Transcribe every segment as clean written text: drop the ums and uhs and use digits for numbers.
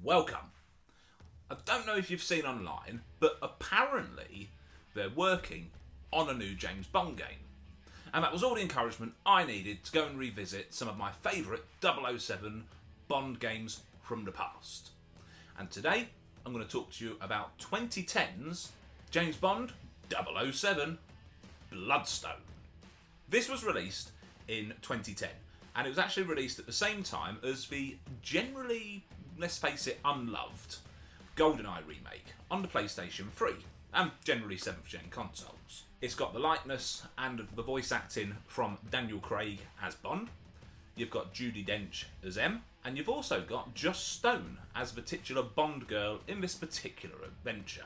Welcome. I don't know if you've seen online, but apparently they're working on a new James Bond game. And that was all the encouragement I needed to go and revisit some of my favourite 007 Bond games from the past. And today I'm going to talk to you about 2010's James Bond 007 Bloodstone. This was released in 2010, and it was actually released at the same time as the generally, let's face it, unloved GoldenEye remake on the PlayStation 3 and generally 7th gen consoles. It's got the likeness and the voice acting from Daniel Craig as Bond. You've got Judi Dench as M, and you've also got Joss Stone as the titular Bond girl in this particular adventure.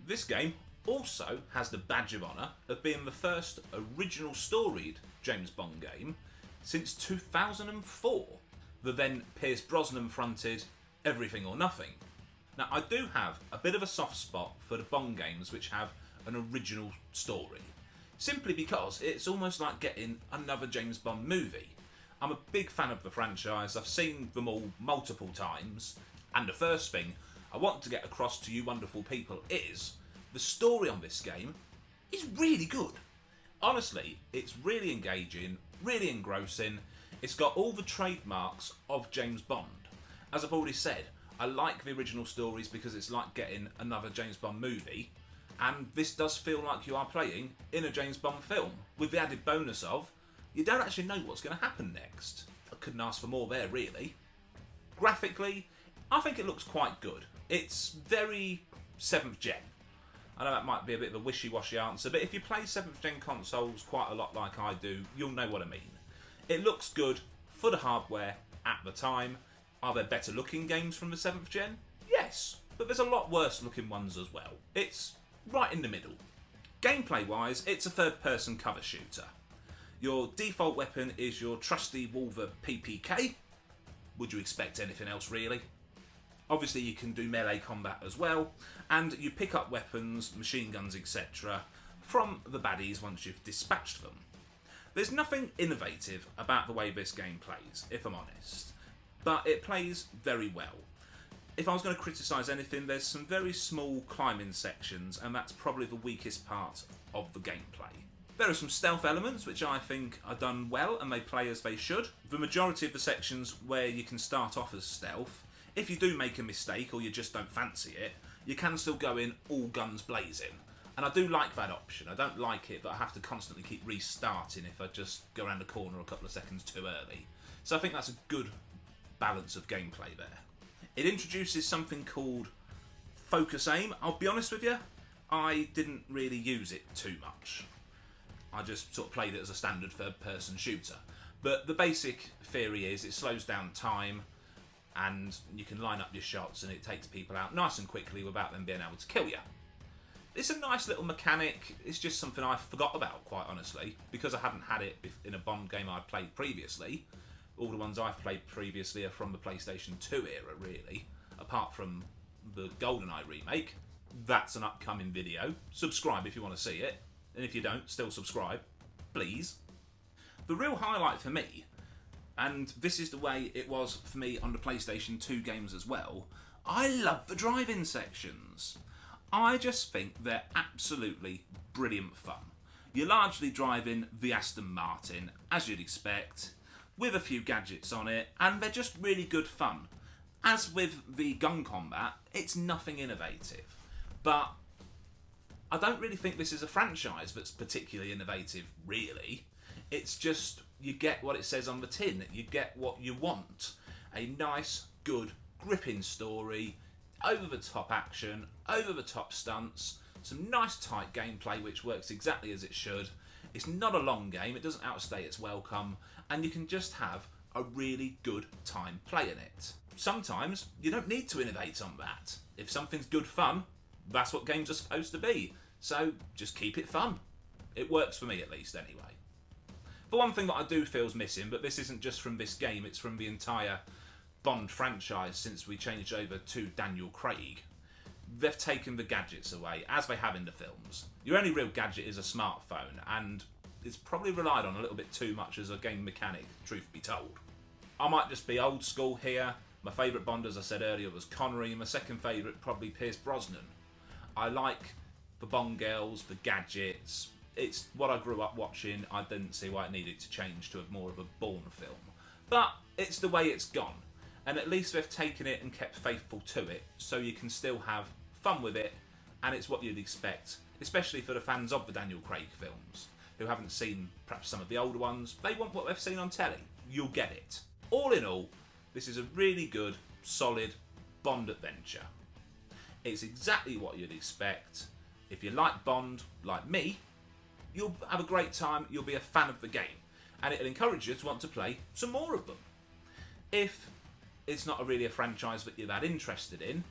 This game also has the badge of honour of being the first original storied James Bond game since 2004, the then Pierce Brosnan fronted Everything or Nothing. Now, I do have a bit of a soft spot for the Bond games which have an original story, simply because it's almost like getting another James Bond movie. I'm a big fan of the franchise, I've seen them all multiple times, and the first thing I want to get across to you wonderful people is the story on this game is really good. Honestly, it's really engaging, really engrossing. It's got all the trademarks of James Bond. As I've already said, I like the original stories because it's like getting another James Bond movie, and this does feel like you are playing in a James Bond film, with the added bonus of you don't actually know what's going to happen next. I couldn't ask for more there, really. Graphically, I think it looks quite good. It's very 7th gen. I know that might be a bit of a wishy-washy answer, but if you play 7th gen consoles quite a lot like I do, you'll know what I mean. It looks good for the hardware at the time. Are there better looking games from the 7th gen? Yes, but there's a lot worse looking ones as well. It's right in the middle. Gameplay wise, it's a third person cover shooter. Your default weapon is your trusty Wolver PPK. Would you expect anything else really? Obviously you can do melee combat as well, and you pick up weapons, machine guns, etc. from the baddies once you've dispatched them. There's nothing innovative about the way this game plays, if I'm honest, but it plays very well. If I was going to criticise anything, there's some very small climbing sections, and that's probably the weakest part of the gameplay. There are some stealth elements which I think are done well and they play as they should. The majority of the sections where you can start off as stealth, if you do make a mistake or you just don't fancy it, you can still go in all guns blazing. And I do like that option. I don't like it that I have to constantly keep restarting if I just go around the corner a couple of seconds too early. So I think that's a good balance of gameplay there. It introduces something called focus aim. I'll be honest with you, I didn't really use it too much. I just sort of played it as a standard third-person shooter. But the basic theory is it slows down time and you can line up your shots and it takes people out nice and quickly without them being able to kill you. It's a nice little mechanic. It's just something I forgot about, quite honestly, because I hadn't had it in a Bond game I'd played previously. All the ones I've played previously are from the PlayStation 2 era, really, apart from the GoldenEye remake. That's an upcoming video. Subscribe if you want to see it. And if you don't, still subscribe, please. The real highlight for me, and this is the way it was for me on the PlayStation 2 games as well, I love the drive-in sections. I just think they're absolutely brilliant fun. You're largely driving the Aston Martin, as you'd expect, with a few gadgets on it, and they're just really good fun. As with the gun combat, it's nothing innovative, but I don't really think this is a franchise that's particularly innovative, really. It's just, you get what it says on the tin. You get what you want. A nice, good, gripping story, over-the-top action, over-the-top stunts, some nice tight gameplay which works exactly as it should. It's not a long game, it doesn't outstay its welcome, and you can just have a really good time playing it. Sometimes you don't need to innovate on that. If something's good fun, that's what games are supposed to be. So just keep it fun. It works for me at least anyway. The one thing that I do feel is missing, but this isn't just from this game, it's from the entire Bond franchise since we changed over to Daniel Craig. They've taken the gadgets away, as they have in the films. Your only real gadget is a smartphone, and it's probably relied on a little bit too much as a game mechanic, truth be told. I might just be old school here, My favourite Bond, as I said earlier, was Connery. My second favourite, probably Pierce Brosnan. I like the Bond girls, the gadgets. It's what I grew up watching. I didn't see why it needed to change to more of a Bourne film. But it's the way it's gone. And at least they've taken it and kept faithful to it, so you can still have fun with it, and it's what you'd expect, especially for the fans of the Daniel Craig films, who haven't seen perhaps some of the older ones. They want what they've seen on telly. You'll get it. All in all, this is a really good, solid Bond adventure. It's exactly what you'd expect. If you like Bond, like me, you'll have a great time, you'll be a fan of the game, and it'll encourage you to want to play some more of them. If it's not really a franchise that you're that interested in,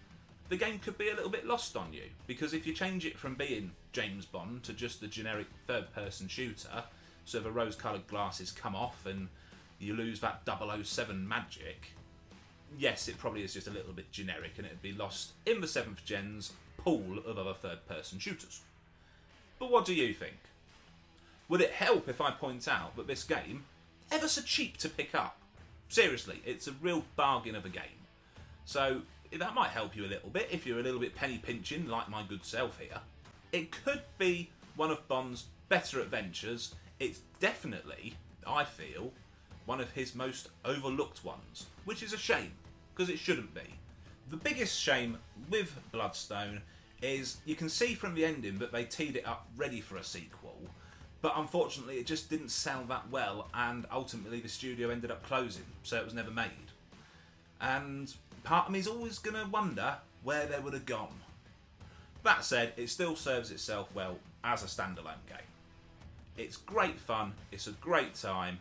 the game could be a little bit lost on you, because if you change it from being James Bond to just the generic third-person shooter, so the rose-coloured glasses come off and you lose that 007 magic, yes, it probably is just a little bit generic, and it'd be lost in the 7th Gen's pool of other third-person shooters. But what do you think? Would it help if I point out that this game, ever so cheap to pick up? Seriously, it's a real bargain of a game. So that might help you a little bit if you're a little bit penny pinching like my good self here. It could be one of Bond's better adventures. It's definitely, I feel, one of his most overlooked ones, which is a shame, because it shouldn't be. The biggest shame with Bloodstone is you can see from the ending that they teed it up ready for a sequel, but unfortunately it just didn't sell that well, and ultimately the studio ended up closing, so it was never made. And part of me is always going to wonder where they would have gone. That said, it still serves itself well as a standalone game. It's great fun, it's a great time,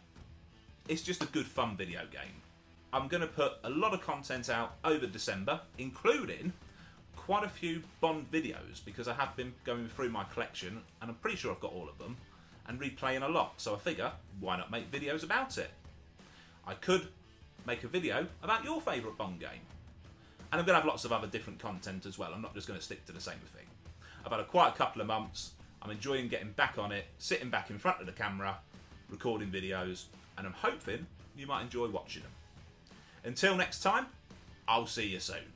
it's just a good fun video game. I'm going to put a lot of content out over December, including quite a few Bond videos, because I have been going through my collection, and I'm pretty sure I've got all of them, and replaying a lot, so I figure, why not make videos about it? I could make a video about your favourite Bond game. And I'm going to have lots of other different content as well. I'm not just going to stick to the same thing. I've had quite a couple of months. I'm enjoying getting back on it, sitting back in front of the camera, recording videos, and I'm hoping you might enjoy watching them. Until next time, I'll see you soon.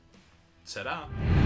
Ta-da!